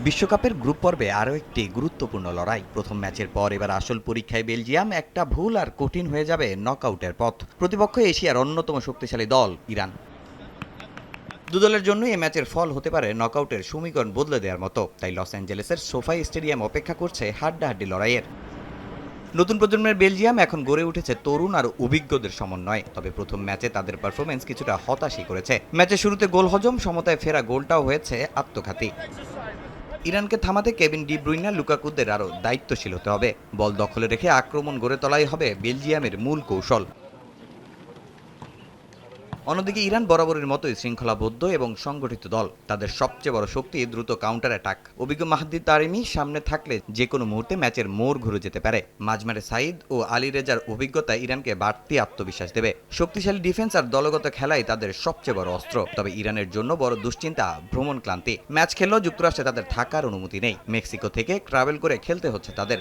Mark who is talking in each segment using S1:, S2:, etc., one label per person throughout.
S1: বিশ্বকাপের গ্রুপ পর্বে আরও একটি গুরুত্বপূর্ণ লড়াই। প্রথম ম্যাচের পর এবার আসল পরীক্ষায় বেলজিয়াম। একটা ভুল আর কঠিন হয়ে যাবে নকআউটের পথ। প্রতিপক্ষ এশিয়ার অন্যতম শক্তিশালী দল ইরান। দুদলের জন্য এই ম্যাচের ফল হতে পারে নকআউটের সমীকরণ বদলে দেওয়ার মতো। তাই লস অ্যাঞ্জেলেসের সোফাই স্টেডিয়াম অপেক্ষা করছে হাড্ডাহাড্ডি লড়াইয়ের। নতুন প্রজন্মের বেলজিয়াম এখন গড়ে উঠেছে তরুণ আর অভিজ্ঞদের সমন্বয়। তবে প্রথম ম্যাচে তাদের পারফরমেন্স কিছুটা হতাশই করেছে। ম্যাচের শুরুতে গোল হজম, সমতায় ফেরা গোলটাও হয়েছে আত্মঘাতী। ইরানকে থামাতে কেভিন ডি ব্রুইনা, লুকাকুদের আরও দায়িত্বশীল হতে হবে। বল দখলে রেখে আক্রমণ গড়ে তোলাই হবে বেলজিয়ামের মূল কৌশল। অন্যদিকে ইরান বরাবরের মতোই শৃঙ্খলাবদ্ধ এবং সংগঠিত দল। তাদের সবচেয়ে বড় শক্তি দ্রুত কাউন্টার অ্যাটাক। অভিজ্ঞ মাহদি তারিমি সামনে থাকলে যে কোনো মুহূর্তে ম্যাচের মোড় ঘুরে যেতে পারে। মাঝমাঠে সাইদ ও আলী রেজার অভিজ্ঞতা ইরানকে বাড়তি আত্মবিশ্বাস দেবে। শক্তিশালী ডিফেন্স আর দলগত খেলাই তাদের সবচেয়ে বড় অস্ত্র। তবে ইরানের জন্য বড় দুশ্চিন্তা ভ্রমণ ক্লান্তি। ম্যাচ খেললেও যুক্তরাষ্ট্রে তাদের থাকার অনুমতি নেই। মেক্সিকো থেকে ট্রাভেল করে খেলতে হচ্ছে তাদের।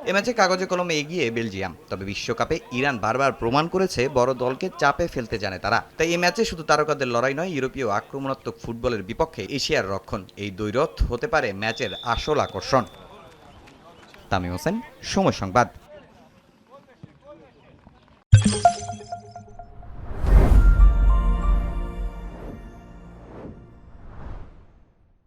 S1: এ ম্যাচে কাগজে কলমে এগিয়ে বেলজিয়াম। তবে বিশ্বকাপে ইরান বারবার প্রমাণ করেছে বড় দলকে চাপে ফেলতে জানে তারা। তাই এই ম্যাচে শুধু তারকাদের লড়াই নয়, ইউরোপীয় আক্রমণাত্মক ফুটবলের বিপক্ষে এশিয়ার রক্ষণ। এই দ্বৈরথ হতে পারে ম্যাচের আসল আকর্ষণ। তামিম হোসেন, সময় সংবাদ।